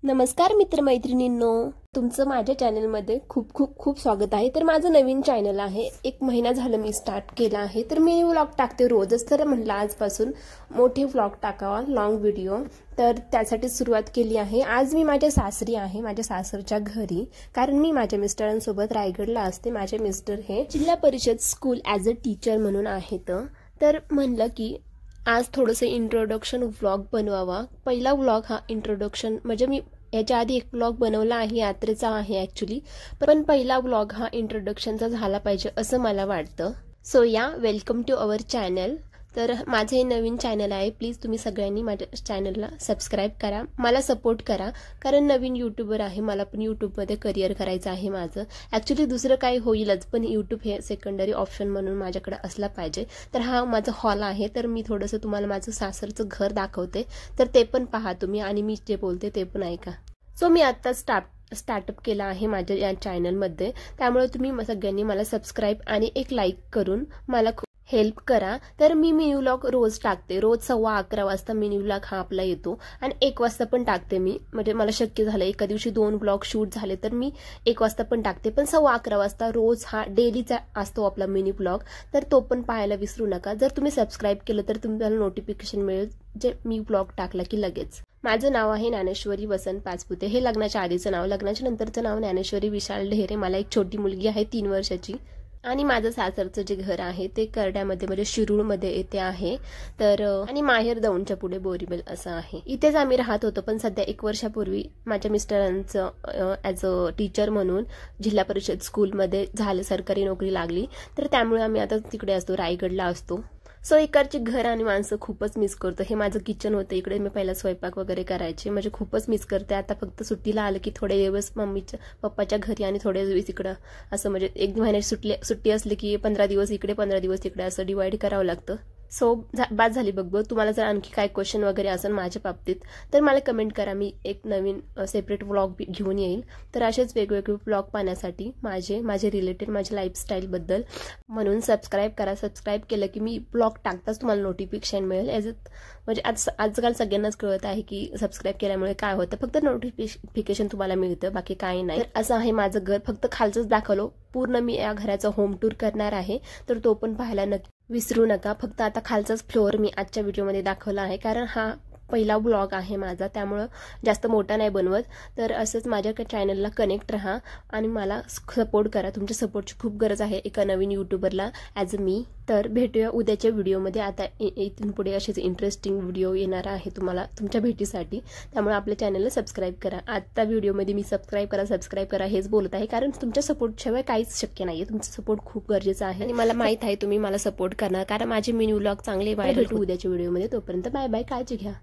नमस्कार मित्रमैत्रिणींनो, तुमचं माझ्या चॅनलमध्ये खूप खूप खूप स्वागत आहे। तर माझं नवीन चॅनल आहे, 1 महिना झालं मी स्टार्ट केला आहे। तर मी व्लॉग टाकते रोजच, तर म्हटलं आजपासून मोठे व्लॉग टाकावा, लॉंग व्हिडिओ। तर त्यासाठी सुरुवात केली आहे। आज मी माझ्या सासरी आहे, माझ्या सासरच्या घरी, कारण मी माझ्या मिस्टरांसोबत रायगडला असते। माझे मिस्टर हे जिल्हा परिषद स्कूल ॲज अ टीचर म्हणून आहेत। तर म्हणलं की आज थोडंसं इंट्रोडक्शन व्लॉग बनवावा। पहिला व्लॉग हा इंट्रोडक्शन म्हणजे मी याच्या आधी एक व्लॉग बनवला आहे, यात्रेचा आहे ॲक्च्युली, पण पहिला व्लॉग हा इंट्रोडक्शनचा झाला पाहिजे असं मला वाटतं। So welcome to our channel. तर माझे हे नवीन चॅनल आहे, प्लीज तुम्ही सगळ्यांनी माझ्या चॅनलला सबस्क्राईब करा, मला सपोर्ट करा, कारण नवीन यूट्यूबर आहे, मला पण यूट्यूबमध्ये करिअर करायचं आहे माझं। ॲक्च्युली दुसरं काही होईलच, पण यूट्यूब हे सेकंडरी ऑप्शन म्हणून माझ्याकडे असला पाहिजे। तर हा माझा हॉल आहे, तर मी थोडंसं तुम्हाला माझं सासरचं घर दाखवते, तर ते पण पहा तुम्ही आणि मी जे बोलते ते पण ऐका। सो मी आत्ता स्टार्टअप केला आहे माझ्या या चॅनलमध्ये, त्यामुळे तुम्ही सगळ्यांनी मला सबस्क्राईब आणि एक लाईक करून मला हेल्प करा। तर मी मिनी व्लॉग रोज टाकते, रोज 11:15 वाजता मिनी व्लॉग हा आपला येतो आणि 1 वाजता पण टाकते मी, म्हणजे मला शक्य झालं एका दिवशी 2 व्लॉग शूट झाले तर मी 1 वाजता पण टाकते, पण 11:15 वाजता रोज हा डेलीचा असतो आपला मिनी व्लॉग, तर तो पण पाहायला विसरू नका। जर तुम्ही सबस्क्राईब केलं तर तुम्हाला नोटिफिकेशन मिळेल जे मी व्लॉग टाकला की लगेच। माझं नाव आहे ज्ञानेश्वरी वसंत पाचपुते, हे लग्नाच्या आधीचं नाव। लग्नाच्या नंतरचं नाव ज्ञानेश्वरी विशाल ढेरे। मला एक छोटी मुलगी आहे 3 वर्षाची, आणि माझं सासरचं जे घर आहे ते करड्यामध्ये म्हणजे शिरूरमध्ये येथे आहे। तर आणि माहेर दौंडच्या पुढे बोरीबेल असं आहे। इथेच आम्ही राहत होतो, पण सध्या 1 वर्षापूर्वी माझ्या मिस्टरांचं ॲज अ टीचर म्हणून जिल्हा परिषद स्कूलमध्ये झालं, सरकारी नोकरी लागली, तर त्यामुळे आम्ही आता तिकडे असतो, रायगडला असतो। सो इकडची घर आणि माणसं खूपच मिस करतो। हे माझं किचन होतं, इकडे मी पहिला स्वयंपाक वगैरे करायचे, म्हणजे खूपच मिस करते। आता फक्त सुट्टीला आलं की थोडे दिवस पप्पाच्या घरी आणि थोडे दिवस इकडं, असं म्हणजे 1 महिन्याची सुट्टी असली की 15 दिवस इकडे 15 दिवस तिकडे असं डिवाइड करावं लागतं। सो बाद झाली बघ। तुम्हाला जर आणखी काय क्वेश्चन वगैरे असेल माझ्या बाबतीत तर मला कमेंट करा, मी एक नवीन सेपरेट व्लॉग घेऊन येईल। तर असेच वेगवेगळे व्लॉग पाहण्यासाठी माझे रिलेटेड माझ्या लाईफस्टाईलबद्दल, म्हणून सबस्क्राईब करा। सबस्क्राईब केलं की मी व्लॉग टाकताच तुम्हाला नोटिफिकेशन मिळेल। म्हणजे आजकाल सगळ्यांनाच कळत आहे की सबस्क्राईब केल्यामुळे काय होतं, फक्त नोटिफिकेशन तुम्हाला मिळतं, बाकी काही नाही। तर असं आहे माझं घर, फक्त खालचंच दाखवलं, पूर्ण मी या घराचा होम टूर करणार आहे, तर तो पण पाहायला नक्की विसरू नका। फक्त आता खालचाच फ्लोअर मी आजच्या व्हिडिओमध्ये दाखवला आहे, कारण हा पहिला व्लॉग आहे माझा, त्यामुळं जास्त मोठा नाही बनवत। तर असंच माझ्या चॅनलला कनेक्ट राहा आणि मला सपोर्ट करा, तुमच्या सपोर्टची खूप गरज आहे एका नवीन यूट्यूबरला ॲज अ मी। तर भेटूया उद्याच्या व्हिडिओमध्ये। आता इथून पुढे असेच इंटरेस्टिंग व्हिडिओ येणार आहे तुम्हाला तुमच्या भेटीसाठी, त्यामुळे आपल्या चॅनलला सबस्क्राईब करा। आजच्या व्हिडिओमध्ये मी सबस्क्राईब करा हेच बोलत आहे, कारण तुमच्या सपोर्टशिवाय काहीच शक्य नाही आहे। तुमचं सपोर्ट खूप गरजेचं आहे आणि मला माहीत आहे तुम्ही मला सपोर्ट करणार, कारण माझे मिनी व्लॉग चांगले व्हायरल भेटू उद्याच्या व्हिडिओमध्ये। तोपर्यंत बाय बाय, काळजी घ्या।